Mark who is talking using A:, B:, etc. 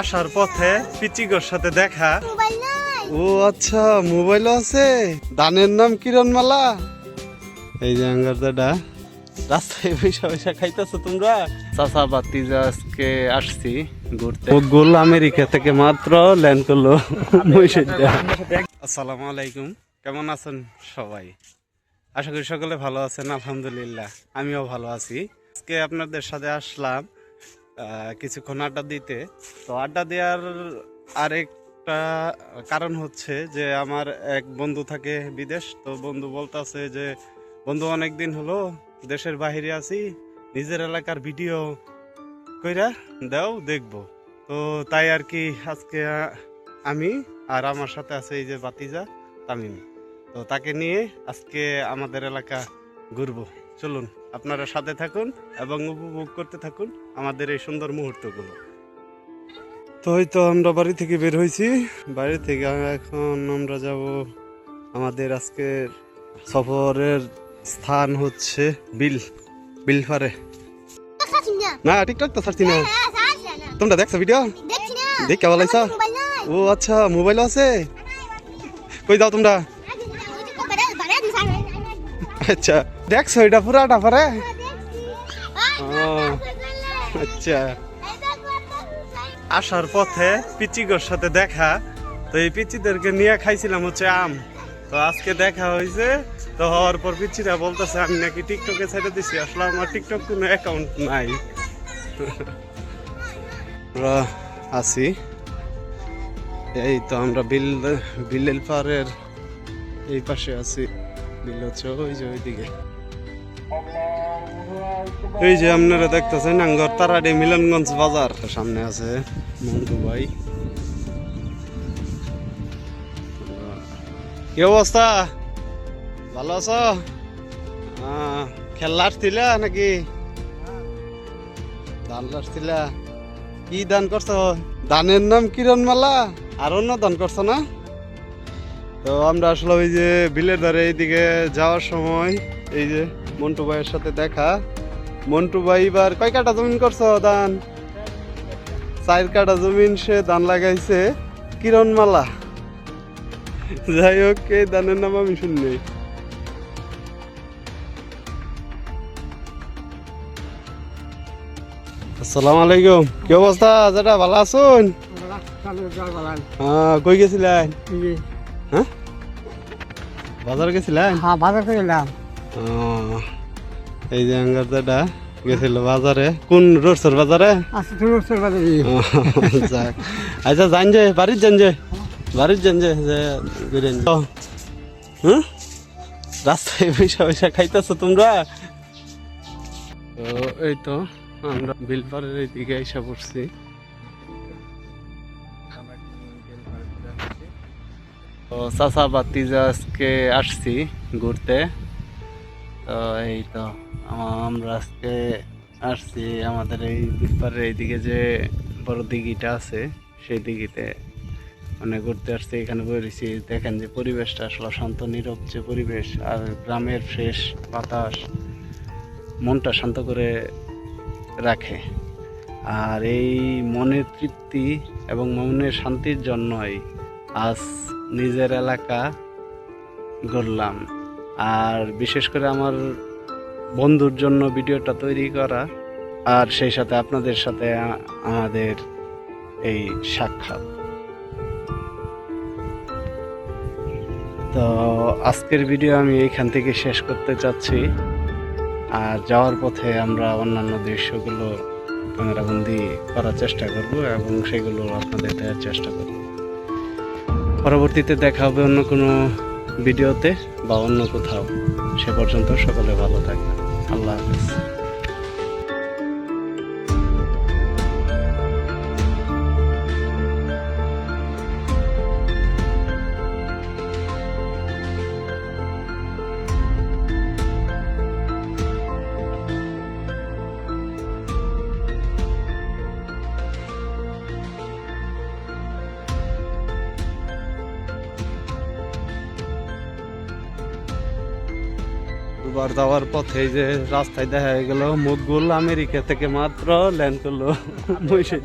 A: আসার পথে পিচিগোর সাথে দেখা। ও আচ্ছা, মোবাইল আছে। ধানের নাম কিরণমালা। এই যে আঙ্গার দাদা রাস্তায় পয়সা পয়সা খাইতেছো তোমরা। চাচা বাতিজা আজকে আসছি ঘুরতে। গোল আমেরিকা থেকে মাত্র ল্যান্ড করলো। আসসালামু আলাইকুম, কেমন আছেন সবাই? আশা করি সকলে ভালো আছেন। আলহামদুলিল্লাহ আমিও ভালো আছি। আজকে আপনাদের সাথে আসলাম কিছুক্ষণ আড্ডা দিতে। তো আড্ডা দেওয়ার আরেকটা কারণ হচ্ছে যে আমার এক বন্ধু থাকে বিদেশ। তো বন্ধু বলতেছে যে বন্ধু অনেক দিন হলো দেশের বাহিরে আছি, নিজের এলাকার ভিডিও কইরা দাও দেখবো। তো তাই আর কি আজকে আমি আর আমার সাথে আছে এই যে বাতিজা তামিম, তো তাকে নিয়ে আজকে আমাদের এলাকা ঘুরবো। চলুন আপনারা সাথে থাকুন এবং উপভোগ করতে থাকুন আমাদের এই সুন্দর মুহূর্তগুলো। তো এই তো আমরা বাড়ি থেকে বের হয়েছি। বাড়ি থেকে এখন আমরা যাব আমাদের আজকের সফরের স্থান হচ্ছে বিলফারে। না টিকটক তো ছাড়ছি না। তোমরা দেখছো ভিডিও? দেখ কেমন লাগছে? ও আচ্ছা, মোবাইল আছে। কই দাও তোমরা? আচ্ছা, দেখছো এটা পুরাটা পারে? আচ্ছা, আসার পথে পিচিগোর সাথে দেখা। তো এই পিচিদেরকে নিয়ে খাইছিলাম হচ্ছে আম। তো আজকে দেখা হয়েছে। তো হওয়ার পর পিচিরা বলতেছে আমি নাকি টিকটকে ছেড়ে দিছি। আসলে আমার টিকটক কোনো অ্যাকাউন্ট নাই। আমরা আছি এই তো আমরা বিলের পাড়ের এই পাশে আছি। বিল হচ্ছে ওই যে ওইদিকে। এই যে আপনারা দেখতেছেন আঙ্গর তারাডি মিলনগঞ্জ বাজার। সামনে আছে মন্টু ভাই। কি অবস্থা? ভালো আছো? খেলা আসছিলা নাকি? ধান আসছিলা? কি দান করছো? ধানের নাম কিরণমালা। আর অন্য দান করছো না? তো আমরা আসলে ওই যে বিলের ধারে এইদিকে যাওয়ার সময় এই যে মন্টু ভাইয়ের সাথে দেখা। মন্টু ভাই এবার কয় কাটা জমিন করছো দান? 4 কাটা জমিন সে ধান লাগাইছে কিরণমালা। যাই হোক, এই ধানের নাম আমি শুনি। আসসালামু আলাইকুম, কি অবস্থা যেটা? ভালো আছেন? কই গেছিলেন? হ্যাঁ, বাজার গেছিলেন?
B: হ্যাঁ, বাজার করে এলাম।
A: এই যে আঙ্গার দাদা গেছিল বাজারে। কোন রোডসের বাজারে? যাক, আচ্ছা যান যে বাড়ির যান যে হ্যাঁ, রাস্তায় পয়সা পয়সা খাইতেছো তোমরা। তো এই তো আমরা বিলপাড়ের এইদিকে এসে পড়ছি। তো চাচা বাতিজা আজকে আসছি ঘুরতে। তো এই তো আমরা আজকে আসছি আমাদের এই বিলপাড়ের এইদিকে যে বড় দিঘিটা আছে সেই দিঘিতে মানে ঘুরতে আসছি। এখানে বেরিয়েছি, দেখেন যে পরিবেশটা আসলে শান্ত নীরব যে পরিবেশ, আর গ্রামের ফ্রেশ বাতাস মনটা শান্ত করে রাখে। আর এই মনের তৃপ্তি এবং মনের শান্তির জন্যই আজ নিজের এলাকা ঘুরলাম। আর বিশেষ করে আমার বন্ধুর জন্য ভিডিওটা তৈরি করা, আর সেই সাথে আপনাদের সাথে আমাদের এই সাক্ষাৎ। তো আজকের ভিডিও আমি এইখান থেকে শেষ করতে চাচ্ছি। আর যাওয়ার পথে আমরা অন্যান্য দৃশ্যগুলো ক্যামেরাবন্দি করার চেষ্টা করব এবং সেগুলো আপনাদের দেওয়ার চেষ্টা করব। পরবর্তীতে দেখা হবে অন্য কোনো ভিডিওতে বা অন্য কোথাও। সে পর্যন্ত সকলে ভালো থাকবেন। আল্লাহ হাফেজ। আবার যাওয়ার পথে এই যে রাস্তায় দেখা গেল মুদগুল আমেরিকা থেকে মাত্র ল্যান্ড করলো মহিষের